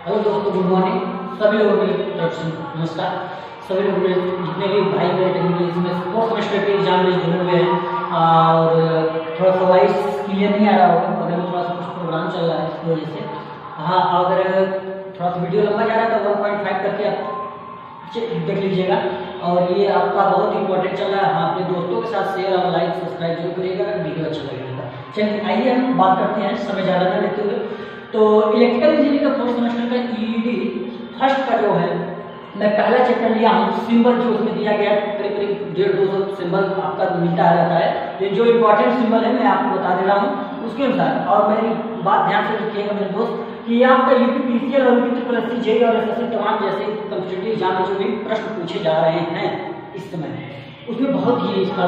Hello दोस्तों, good morning. सभी लोगों की तरफ से नमस्कार। सभी लोग जितने भी भाई मेरे टेक्निकल इसमें फोर्थ सेमेस्टर के एग्जाम में जुड़े हुए हैं और थोड़ा सा वॉइस क्लियर नहीं आ रहा होगा, अगर थोड़ा सा कुछ प्रोग्राम चल रहा है इसकी वजह से। हाँ, अगर थोड़ा सा वीडियो लंबा जा रहा है तो 1.5 करके आप देख लीजिएगा। और ये आपका बहुत इंपॉर्टेंट चल रहा है। हाँ, अपने दोस्तों के साथ शेयर और लाइक सब्सक्राइब जरूर करिएगा, वीडियो अच्छा लगेगा। चलिए आइए हम बात करते हैं समय ज़्यादा न लेते हुए। तो इलेक्ट्रिकल इंजीनियरिंग का फोर्थ सेमेस्टर का ईईडी फर्स्ट का जो है, मैं पहला चैप्टर लिया हूँ। सिंबल जो उसमें दिया गया है करीब करीब 150-200 सिंबल आपका मिलता रहता है। ये जो इंपॉर्टेंट सिंबल है मैं आपको बता दे रहा हूँ उसके अनुसार। और मेरी बात ध्यान से रखिएगा मेरे दोस्त कि ये आपका यूपीपीसीएल और यूपीपीएससी जेईई और एसएससी तमाम जैसे कॉम्पिटिटिव एग्जाम में जो भी प्रश्न पूछे जा रहे हैं इस समय, उसमें बहुत ही इसका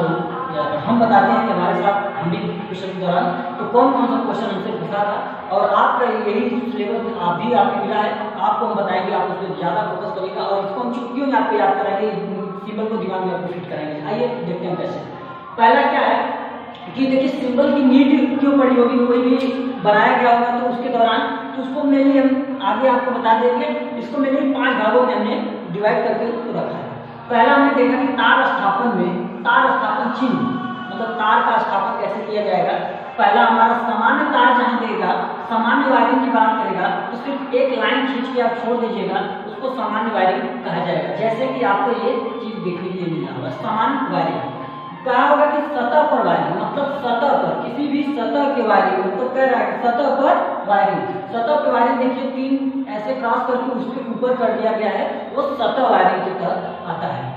हम बताते हैं कि हमारे साथ हम भी क्वेश्चन के दौरान तो कौन कौन सा क्वेश्चन हमसे पूछा था और आपका यही सिलेबस में आप भी आपको मिला है, आपको हम बताएंगे, आप उसमें ज़्यादा फोकस करेगा और इसको हम चुटकियों में आपको याद कराएंगे, सिंबल को दिमाग में आपको फिट कराएंगे। आइए देखते हैं कैसे। पहला क्या है कि देखिए, सिंबल की नीड क्यों पड़ी होगी, कोई भी बनाया गया होगा तो उसके दौरान, तो उसको मेनली हम आगे आपको बता देंगे। इसको मेनली 5 भागों में हमने डिवाइड करके रखा है। पहला हमने देखा कि तार स्थापन में तार स्थापन चिन्ह, मतलब तार का स्थापन कैसे किया जाएगा। पहला हमारा सामान्य तार जहाँ देगा, सामान्य वायरिंग की बात करेगा तो सिर्फ एक लाइन खींच के आप छोड़ दीजिएगा, उसको सामान्य वायरिंग कहा जाएगा। जैसे कि आपको ये चीज देखने के लिए मिला होगा, सामान्य वायरिंग कहा होगा कि सतह पर वायरिंग, मतलब सतह पर किसी भी सतह के वायरिंग, मतलब कह रहा है सतह पर वायरिंग। सतह पर वायरिंग देखिए 3 ऐसे क्रॉस करके उसके ऊपर कर दिया गया है, वो सतह वायरिंग के तहत आता है।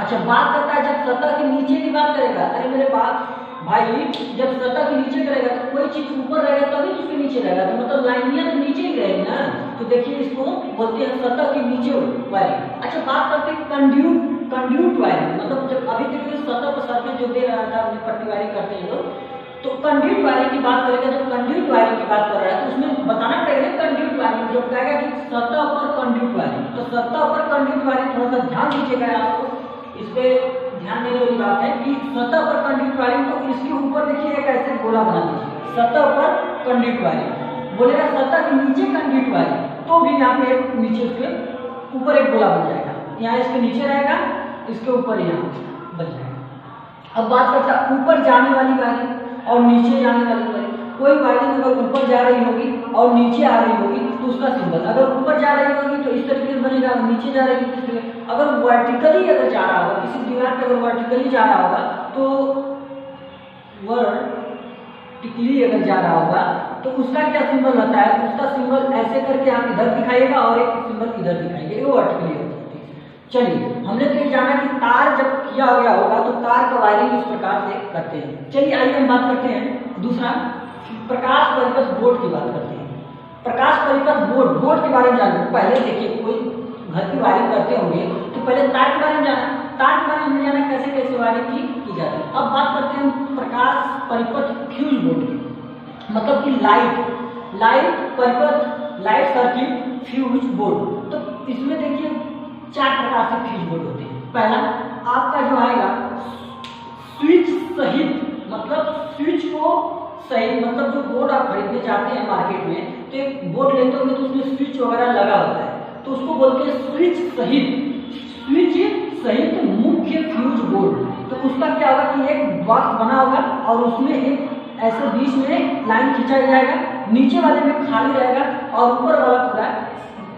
अच्छा, बात करता है जब सतह के नीचे की बात करेगा। अरे मेरे बात भाई, जब सतह के नीचे करेगा तो कोई चीज ऊपर रहेगा तभी उसके नीचे रहेगा, तो मतलब लाइनियां तो नीचे ही रहेगी ना। तो देखिए इसको बोलते हैं सतह के नीचे वायरिंग। अच्छा, बात करते हैं कंड्यूट वायरिंग, मतलब जब अभी तक सतह पर सर्फेस जो दे रहा था पट्टी वायरिंग करते हैं लोग, तो कंड्यूट वायरिंग की बात करेगा। जब कंड्यूट वायरिंग की बात कर रहा है तो उसमें बताना पड़ेगा कंड्यूट वायरिंग जब कहेगा कि सतह पर कंड्यूट वायरिंग, तो सतह पर कंड्यूट वायरिंग थोड़ा सा ध्यान दीजिएगा। आपको इस पे ध्यान देने वाली बात है कि सतह पर कंड्यूट वायरिंग, तो इसके ऊपर देखिए एक ऐसे गोला बना दीजिए, सतह पर कंड्यूट वायरिंग। बोलेगा सतह के नीचे कंड्यूट वायरिंग, तो भी यहाँ पे नीचे उसके ऊपर एक गोला बन जाएगा। यहाँ इसके नीचे रहेगा, इसके ऊपर यहाँ बन जाएगा। अब बात करता है ऊपर जाने वाली वायरिंग और नीचे जाने वाली वायरिंग। कोई वायरिंग अगर ऊपर जा रही होगी और नीचे आ रही होगी तो उसका सिंबल, अगर ऊपर जा रही होगी तो इस तरीके से बनेगा, नीचे जा रही होगी तो अगर वर्टिकली अगर जा रहा होगा, किसी दीवार पे अगर वर्टिकली जा रहा होगा तो वर्टिकली अगर जा रहा होगा तो उसका क्या सिंबल होता है, उसका सिंबल ऐसे करके आप इधर दिखाइएगा और एक सिंबल इधर दिखाइए, वो वर्टिकली होगा। चलिए, हमने तो ये जाना कि तार जब किया गया होगा तो तार का वायरिंग इस प्रकार से करते हैं। चलिए आइए हम बात करते हैं दूसरा, प्रकाश परिपथ बोर्ड की बात करते हैं। प्रकाश परिपथ बोर्ड के बारे में जानते। पहले देखिए, कोई घर की वायरिंग करते होंगे तो पहले तार के बारे में जाना, तार के बारे में जाना कैसे कैसे वायरिंग की जाती है। अब बात करते हैं प्रकाश परिपथ फ्यूज बोर्ड की, मतलब कि लाइट परिपथ, लाइट सर्किट फ्यूज बोर्ड। तो इसमें देखिए 4 प्रकार से फ्यूज बोर्ड होते हैं। पहला आपका जो आएगा स्विच सहित, मतलब स्विच को सही, मतलब जो बोर्ड आप खरीदने जाते हैं मार्केट में तो एक बोर्ड लेते होंगे तो उसमें स्विच वगैरह लगा होता है, तो उसको बोलते हैं स्विच सहित मुख्य फ्यूज बोर्ड। तो उसका क्या होगा कि एक बॉक्स बना होगा और उसमें एक ऐसे बीच में लाइन खींचा जाएगा, नीचे वाले में खाली रहेगा और ऊपर वाला पूरा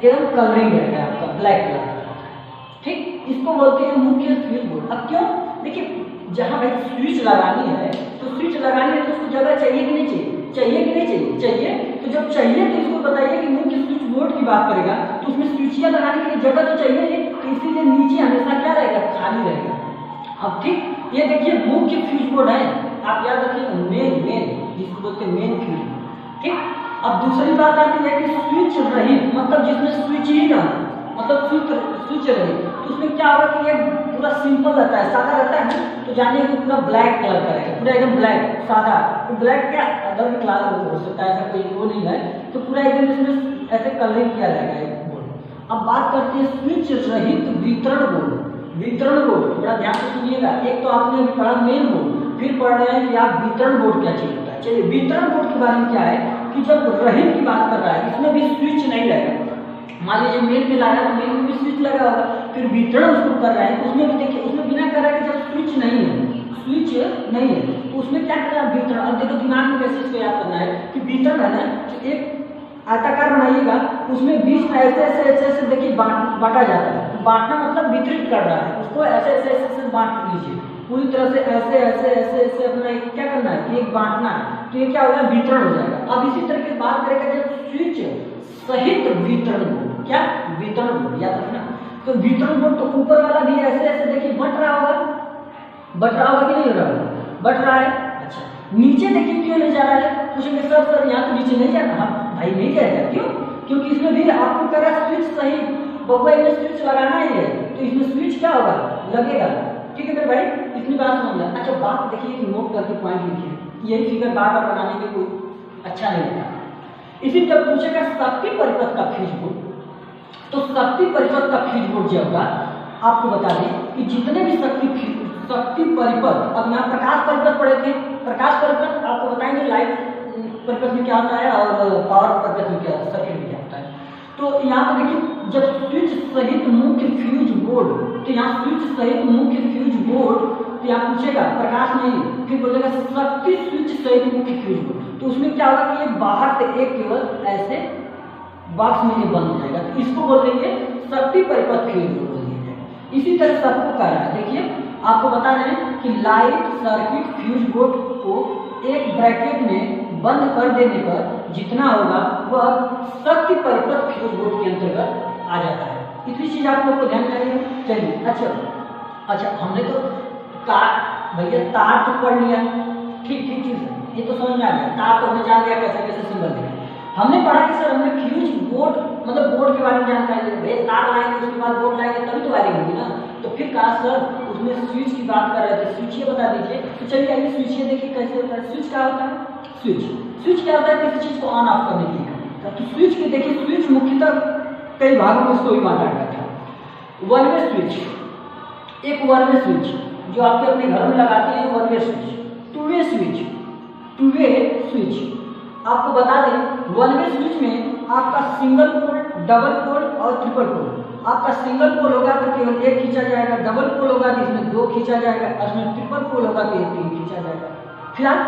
एकदम कलरिंग रहेगा आपका ब्लैक कलर। ठीक, इसको बोलते हैं मुख्य फ्यूज बोर्ड। अब क्यों, देखिए जहाँ भाई स्विच लगानी है तो स्विच लगानी है तो उसको जगह चाहिए कि नहीं चाहिए। तो जब चाहिए तो इसको बताइए कि मुख्य स्विच बोर्ड की बात करेगा तो उसमें स्विचियाँ लगाने के लिए जगह तो चाहिए, तो इसीलिए नीचे हमेशा क्या रहेगा, खाली रहेगा। अब ठीक, ये देखिए मुख्य फ्यूज बोर्ड है, आप याद रखिए मेन जिसको बोलते हैं मेन फ्यूज बोर्ड। ठीक, अब दूसरी बात आती है कि स्विच रहित, मतलब जिसमें स्विच ही ना, मतलब स्विच रहित, तो उसमें क्या होगा कि ये पूरा सिंपल रहता है, सादा रहता है ना। तो जानिए कि पूरा ब्लैक कलर का रहेगा, पूरा एकदम ब्लैक सादा। तो ब्लैक क्या अदर भी क्लास हो सकता है, ऐसा कोई वो नहीं है, तो पूरा एकदम इसमें ऐसे कलरिंग किया जाएगा एक बोर्ड। अब बात करते हैं स्विच रहित वितरण बोर्ड। बड़ा ध्यान से सुनिएगा, एक तो आपने पढ़ा मेन बोर्ड, फिर पढ़ रहे हैं कि आप वितरण बोर्ड क्या चीज होता है। चलिए, वितरण बोर्ड के बारे में क्या है कि जब रहित की बात कर रहा है, इसमें भी स्विच नहीं रहेगा, मान लीजिए मेल में लाया तो मेल में भी स्विच लगा होगा, फिर वितरण उसको कर रहा है उसमें भी देखिए, उसमें बिना कर रहा है कि जब स्विच नहीं है तो उसमें क्या करना है, वितरण। अब देखो दिमाग में कैसे इसको याद करना है कि वितरण है ना, कि एक आयताकार बनाइएगा, उसमें बीच में ऐसे ऐसे ऐसे ऐसे देखिए बांटा जाता है। बांटना मतलब वितरित कर रहा है, उसको ऐसे ऐसे ऐसे ऐसे बांट लीजिए पूरी तरह से, ऐसे ऐसे ऐसे ऐसे अपना क्या करना है कि एक बांटना है, तो ये क्या होगा, वितरण हो जाएगा। अब इसी तरह की बात करेगा जब स्विच सहित वितरण बोर्ड, क्या वितरण बोर्ड याद रखना, तो वितरण बोर्ड तो ऊपर वाला भी ऐसे ऐसे देखिए बट रहा होगा कि नहीं हो रहा होगा, बट रहा है। अच्छा, नीचे देखिए क्यों नहीं जा रहा है, पूछेंगे सर यहाँ तो नीचे नहीं जाना। हाँ भाई नहीं जाएगा, क्यों, क्योंकि इसमें भी आपको कह रहा है स्विच सहित, बबुआ में स्विच लगाना ही है तो इसमें स्विच क्या होगा, लगेगा। ठीक है मेरे भाई, इतनी बात समझ लें। अच्छा बात देखिए, नोट करके पॉइंट लिखिए, यही फिगर बार बार बनाने में कोई अच्छा नहीं लगता। इसी तरह पूछेगा शक्ति परिपथ का फ्यूज बोर्ड, तो शक्ति परिपथ का फ्यूज बोर्ड जो होगा, आपको बता दें कि जितने भी शक्ति परिपथ, अब यहाँ प्रकाश परिपथ पढ़े थे, प्रकाश परिपथ आपको बताएंगे लाइट परिपथ में क्या होता है और पावर परिपथ में क्या, सर्किट में क्या होता है। तो यहाँ पर देखिए जब स्विच सहित मुख्य फ्यूज बोर्ड, तो यहाँ स्विच सहित मुख्य फ्यूज बोर्ड, तो यहाँ पूछेगा प्रकाश नहीं, फिर बोलेगा शक्ति स्विच सहित मुख्य फ्यूज बोर्ड, तो उसमें क्या होगा कि ये बाहर से एक केवल ऐसे बॉक्स में ये बंद हो जाएगा, तो इसको बोल देंगे शक्ति परिपथ फ्यूज बोर्ड बोल देंगे। इसी तरह सबको कह रहा है, देखिए आपको बता रहे हैं कि लाइट सर्किट फ्यूज बोर्ड को एक ब्रैकेट में बंद कर देने पर जितना होगा वह शक्ति परिपथ फ्यूज बोर्ड के अंतर्गत आ जाता है। इतनी चीज आप लोग को ध्यान रखिए। चलिए अच्छा हमने तो भैया तार तो पढ़ लिया, ठीक ये तो समझ में आ गया, तार तो हमने जान लिया कैसे कैसे सिंबल दिया। हमने पढ़ा कि सर हमने फ्यूज बोर्ड मतलब बोर्ड के बारे में जानकारी दे, तार लाएंगे उसके बाद बोर्ड लाएंगे तभी तो वायरिंग होगी ना। तो फिर कहा सर उसमें स्विच की बात कर रहे थे, स्विच ये बता दीजिए। तो चलिए आइए स्विच ये देखिए कैसे होता है। स्विच क्या होता है, स्विच क्या होता है, किसी चीज को ऑन ऑफ करने के लिए। तो स्विच के देखिए, स्विच मुख्यतः कई भागों में इसको भी बांटा गया था। वन वे स्विच, एक वन वे स्विच जो आपके अपने घर में लगाते हैं, one way switch. Two way switch आपको बता दें, वन वे स्विच में आपका सिंगल पोल, डबल पोल और ट्रिपल पोल। आपका सिंगल पोल होगा तो केवल एक खींचा जाएगा, डबल पोल होगा जिसमें दो खींचा जाएगा, उसमें ट्रिपल पोल होगा तो तीन खींचा जाएगा। फिलहाल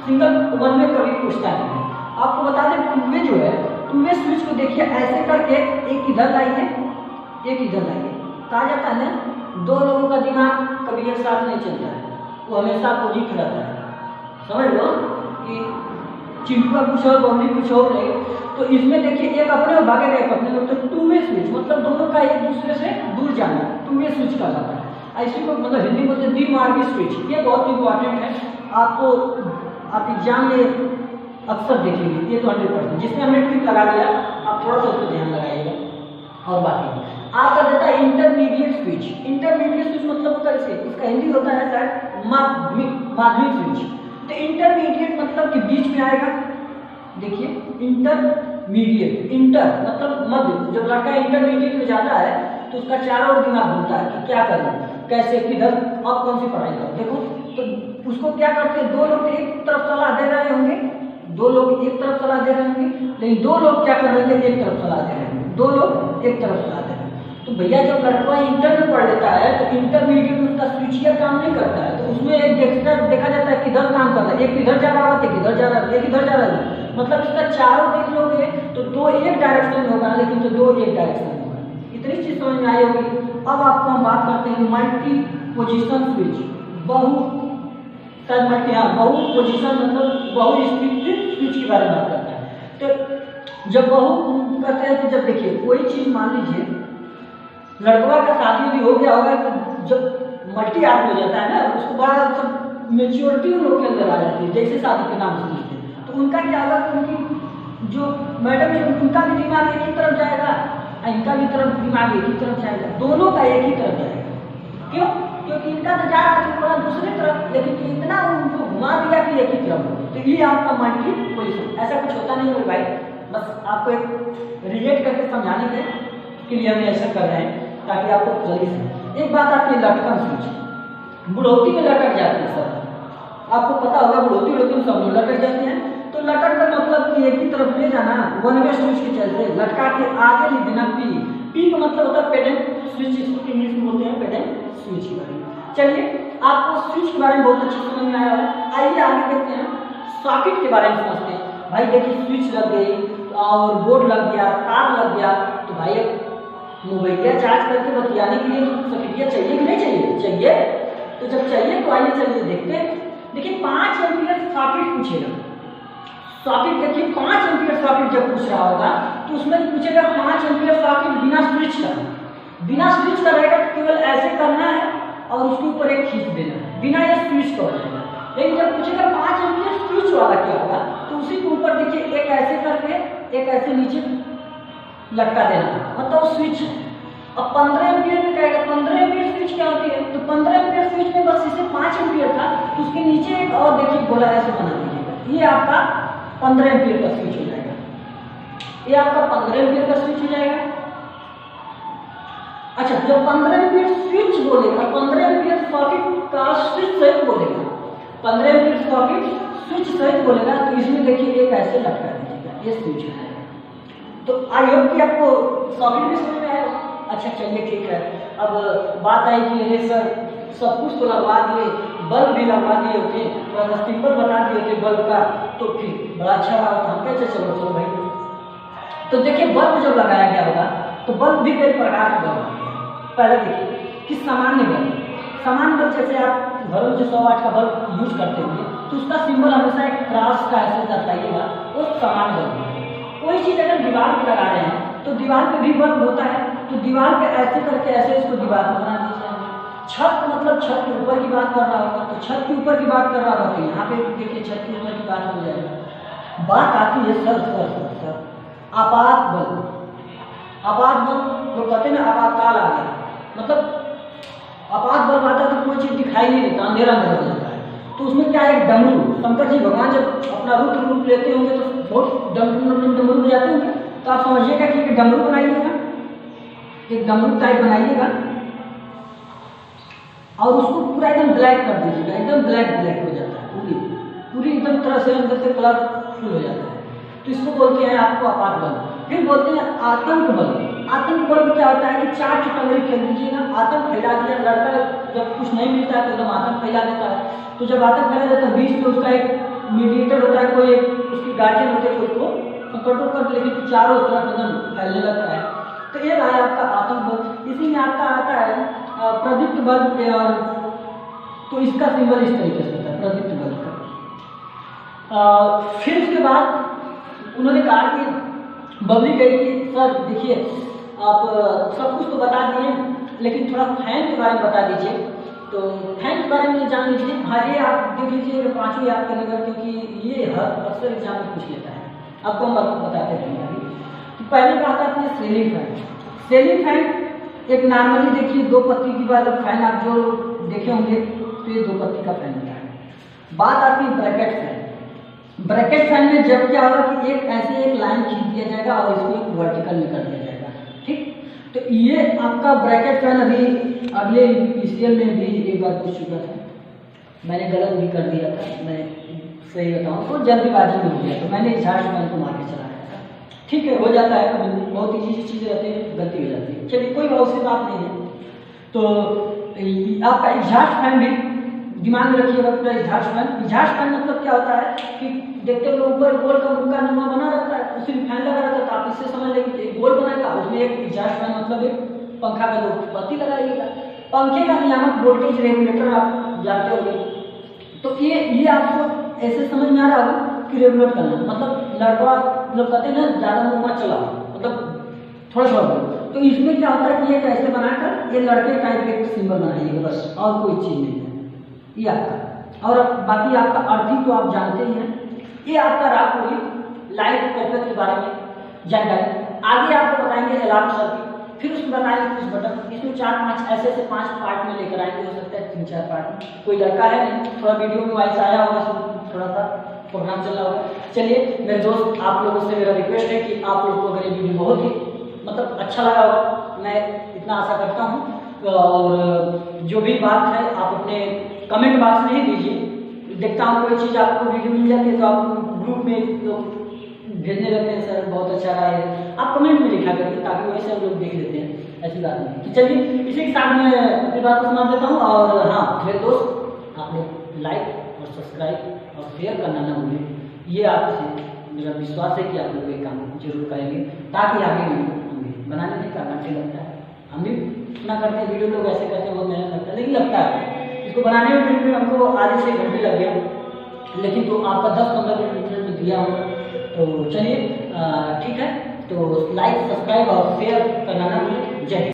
सिंगल वन में कभी पूछता नहीं है। आपको बता दें टू वे जो है, टू वे स्विच को देखिए ऐसे करके एक इधर लाइए, एक इधर लाइए। कहा जाता है ना दो लोगों का दिमाग कभी एक साथ नहीं चलता है, वो हमेशा अपोजिट रहता है। समझ लो कि चिंटू का कुछ और बॉम्बी कुछ और है। तो इसमें देखिए एक अपने और भागेगा एक अपने लोग, तो टू वे स्विच मतलब दोनों का एक दूसरे से दूर जाना, टू वे स्विच का जाता है। ऐसे को मतलब हिंदी में बोलते हैं द्विमार्गी स्विच। ये बहुत इंपॉर्टेंट है, आपको आप एग्जाम में अक्सर देखेंगे, ये तो 100%। जिसमें हमने ट्रिक लगा दिया, आप थोड़ा सा उसको ध्यान लगाइएगा। और बाकी आपका देता है इंटरमीडिएट स्विच। इंटरमीडिएट स्विच मतलब होता है इसका हिंदी होता है शायद माध्यमिक स्विच। तो इंटरमीडिएट मतलब कि बीच में आएगा। देखिए इंटरमीडिएट, इंटर मतलब मध्य। जब लड़का इंटरमीडिएट में जाता है तो उसका चारों ओर दिमाग घूमता है कि क्या करना, कैसे, किधर, अब कौन सी पढ़ाई करो। देखो तो उसको क्या करते हैं, दो लोग एक तरफ सलाह दे रहे होंगे, दो लोग एक तरफ सलाह दे रहे होंगे, लेकिन दो लोग क्या कर रहे थे, एक तरफ सलाह दे रहे होंगे, दो लोग एक तरफ सलाह दे रहे हैं। तो भैया जब लड़का इंटर में पढ़ लेता है तो इंटरमीडिएट में उसका स्विचियर काम नहीं करता है, तो उसमें एक देखा जाता है किधर काम कर रहा है, एक इधर जा रहा है, एक इधर जा रहा है, एक इधर जा रहा है। मतलब इसका चारों देख लोगे तो दो एक डायरेक्शन में होगा, लेकिन तो दो एक डायरेक्शन में होगा। इतनी चीज समझ में आई होगी। अब आपको हम बात करते हैं मल्टी पोजिशन स्विच, बहु पोजिशन मतलब बहुस्थिति स्विच के बारे में बात करता है। तो जब बहु करते हैं तो जब देखिए कोई चीज मान लीजिए लड़का का शादी भी हो गया होगा, तो जब मल्टी आर्ट हो जाता है ना, उसको बड़ा सब मेच्योरिटी उन लोग के अंदर आ जाती है, जैसे शादी के नाम सुनते हैं। तो उनका क्या होगा, उनकी जो मैडम है उनका भी दिमाग एक ही तरफ जाएगा, इनका भी तरफ दिमाग एक ही तरफ जाएगा, दोनों का एक ही तरफ जाएगा। क्यों? क्योंकि इनका तो जा रहा है थोड़ा दूसरी तरफ, लेकिन इतना उनको घुमा दिया कि एक ही तरफ। तो ये आपका मल्टी पोजिशन। ऐसा कुछ होता नहीं है भाई, बस आपको एक रिलेट करके समझाने के लिए हम ऐसा कर रहे हैं ताकि आपको जल्दी से। एक बात आपकी लटकन स्विच, बुढ़ौती में लटक जाती है। सर आपको पता होगा बुढ़ौती में सब लोग लटक जाते हैं। तो लटक का मतलब एक ही तरफ ले जाना, वन वे स्विच के चलते लटका के आगे ही बिना पी का मतलब होता है पेडेंट स्विच, जिसको इंग्लिश में बोलते हैं पेडेंट स्विच के बारे में। चलिए आपको स्विच के बारे में बहुत अच्छी समझ में आया है। आइए आगे देखते हैं सॉकेट के बारे में समझते हैं। भाई देखिए स्विच लग गई और बोर्ड लग गया, तार लग गया, तो भाई मोबाइल चार्ज करके बतियाने के लिए सॉकेट चाहिए कि नहीं चाहिए? चाहिए। तो जब चाहिए तो आइए चलिए देखते हैं। देखिए 5 एम्पीयर सॉकेट पूछेगा, सॉकेट देखिए 5 एम्पीयर सॉकेट जब पूछ रहा होगा तो उसमें पूछेगा 5 एम्पीयर सॉकेट बिना स्विच का, बिना स्विच का रहेगा तो केवल ऐसे करना है और उसके ऊपर एक खींच देना है, बिना ये स्विच का हो जाएगा। लेकिन जब पूछेगा 5 एम्पीयर स्विच वाला क्या होगा तो उसी के ऊपर देखिए एक ऐसे करके एक ऐसे नीचे लटका देना, मतलब स्विच। अब 15 एम्पीयर में कहेगा 15 एम्पीयर स्विच क्या होती है, तो 15 एम्पीयर स्विच में बस इसे 5 एम्पीयर था तो उसके नीचे एक और देखिए गोला ऐसे बना दीजिएगा, ये आपका 15 एम्पीयर का स्विच हो जाएगा, ये आपका 15 एम्पीयर का स्विच हो जाएगा। अच्छा, जब 15 एम्पीयर स्विच बोलेगा, 15 एम्पीयर सॉकेट का स्विच सहित बोलेगा, 15 एम्पीयर सॉकेट स्विच सहित बोलेगा तो इसमें देखिए एक ऐसे लटका दीजिएगा, ये स्विच हो जाएगा। तो आई होप कि आपको सॉकेट भी समझ में आया। अच्छा चलिए ठीक है, अब बात आई कि अरे सर सब कुछ तो लगवा दिए, बल्ब भी लगवा दिए होते, थोड़ा सा सिंपल बता दिए होते बल्ब का तो फिर बड़ा अच्छा रहा था। हम कैसे चलो भाई, तो देखिए बल्ब जब लगाया गया होगा तो बल्ब भी कई प्रकार के बल्ब होते हैं। पहले देखिए कि सामान्य बल्ब जैसे आप घरों में जो 100 वाट का बल्ब यूज करते होंगे तो उसका सिंबल हमेशा एक क्रॉस का ऐसे दर्शाइएगा, वो सामान्य बल्ब है। कोई चीज़ अगर दीवार पर लगा रहे हैं तो दीवार पे भी बल्ब होता है, तो दीवार पे ऐसे करके ऐसे इसको दीवार पर बना दीजिए। छत मतलब छत के ऊपर की बात कर रहा होगा तो छत के ऊपर की बात कर रहा होगा तो यहाँ पे देखिए छत के ऊपर की बात हो जाएगी। बात आती है सर आपात बल्ब लोग कहते हैं ना आपातकाल आ गया, मतलब आपात बल्ब आता तो कोई चीज़ दिखाई नहीं देता, अंधेरा अंधेरा हो जाता है। तो उसमें क्या है, डमरू, शंकर जी भगवान जब अपना रूप लेते होंगे तो बहुत डमरू हो जाते होंगे, तो आप समझिएगा कि एक डमरू बनाइएगा, एक डमरू टाइप बनाइएगा और उसको पूरा एकदम ब्लैक कर दीजिएगा, एकदम ब्लैक हो जाता है, पूरी एकदम तरह से अंदर से कलरफुल हो जाता है। तो इसको बोलते हैं आपको आपात बल्ब। फिर बोलते हैं आतंक बल्ब। आतंक बल्ब क्या होता है कि 4 टंगड़ी फेंक दीजिएगा, आतंक फैला दिया, लड़का जब कुछ नहीं मिलता है तो एकदम आतंक फैला देता है। तो जब आतंक फैला देता है बीच में उसका एक मीडिएटर होता है, कोई एक उसकी गार्जियन होते हैं, उसको कंट्रोल कर लेकिन चारों तरफ एकदम फैलने लगता है। तो ये रहा आपका आतंक बल्ब। इसी में आपका आता है प्रदीप्त बल्ब, तो इसका सिंबल इस तरीके से होता है प्रदीप्त बल्ब का। फिर उसके बाद उन्होंने कहा कि बबली कही कि सर देखिए आप सब कुछ तो बता दिए लेकिन थोड़ा फैन के बारे में बता दीजिए। तो फैन के बारे में जान लीजिए। हाँ, ये आप देख लीजिए, 5 याद करेगा क्योंकि ये अक्सर एग्जाम में पूछ लेता है, आपको हम बताते हैं अभी। तो पहले बात आती है सीलिंग फैन। सीलिंग फैन एक नॉर्मली देखिए 2 पत्ती की वाला फैन, आप जो देखे होंगे तो ये 2 पत्ती का फैन होता है। बात आती है ब्रैकेट फैन। ब्रैकेट फैन में जब क्या होगा कि एक ऐसे एक लाइन खींच दिया जाएगा और इसको एक वर्टिकल में कर दिया जाएगा, ठीक। तो ये आपका ब्रैकेट फैन अभी अगले पीसीएल में भी एक बार पूछ चुका था, मैंने गलत भी कर दिया था, मैं सही बताऊँ तो जल्दीबाजी में हो गया, तो मैंने झाड़ फैन को मार के चलाया था। ठीक है, हो जाता है, कभी बहुत ईजी चीज़ें रहती है, गलती हो जाती है, चलिए कोई बहुत सी बात नहीं है। तो आपका एग्जॉस्ट फैन भी दिमाग में रखिएगा, पूरा एग्जॉस्ट फैन मतलब क्या होता है कि देखते हो ऊपर गोल का मुक्का नुमा बना रहता है, उसी में फैन लगा रहता है, तो आप इससे समझ लेंगे एक गोल बनाएगा, उसमें एक एग्जॉस्ट फैन मतलब एक पंखा का 2 पत्ती लगाइएगा। पंखे का नियामक वोल्टेज रेगुलेटर आप जानते होंगे, तो ये आपको ऐसे समझ में आ रहा होगा कि रेगुलेट करना मतलब लड़का लोग कहते हैं ना ज़्यादा मुँह मत चलाओ, मतलब थोड़ा तो इसमें क्या होता है कि ये कैसे बनाकर ये लड़के टाइप के सिंबल बनाइएगा बस, और कोई चीज़ नहीं है ये आपका। और बाकी आपका अर्थिंग तो आप जानते ही हैं। ये आपका रहा पूरी लाइट कॉपर के बारे में जानकारी। आगे आपको बताएंगे अलार्म सर्किट, फिर उसमें बताएंगे कुछ बटन। इसमें 4-5 ऐसे 5 पार्ट में लेकर आएंगे, हो सकता है 3-4 पार्ट में। कोई लड़का है नहीं, थोड़ा वीडियो में वाइस आया होगा, थोड़ा सा प्रोग्राम चल रहा होगा। चलिए मेरे दोस्त, आप लोगों से मेरा रिक्वेस्ट है कि आप लोगों को अगर ये वीडियो बहुत ही मतलब अच्छा लगा होगा, मैं इतना आशा करता हूँ। और जो भी बात है आप अपने कमेंट बॉक्स में ही दीजिए। देखता हूँ कोई चीज़ आपको वीडियो मिल जाती है तो आप ग्रुप में भेजने लगते हैं सर बहुत अच्छा रहा है, आप कमेंट में लिखा करिए ताकि वैसे हम लोग देख लेते हैं, ऐसी बात नहीं। तो चलिए इसी के साथ मैं अपनी बात को समाप्त देता हूँ। और हाँ मेरे दोस्त, आप लोग लाइक और सब्सक्राइब और शेयर करना ना भूलें, ये आपसे मेरा विश्वास है कि आप लोग ये काम जरूर करेंगे ताकि आगे हमें बनाने में काफ़ी अच्छा लगता है। हम भी इतना करते हैं, वीडियो लोग ऐसे करते हैं बहुत मेहनत लगता है, लेकिन लगता है इसको बनाने में फिर हमको आधे से घंटे लग गया, लेकिन तो आपका 10-15 मिनट में दिया होगा। तो चलिए ठीक है, तो लाइक सब्सक्राइब और शेयर करना ना भूलें। जय हिंद।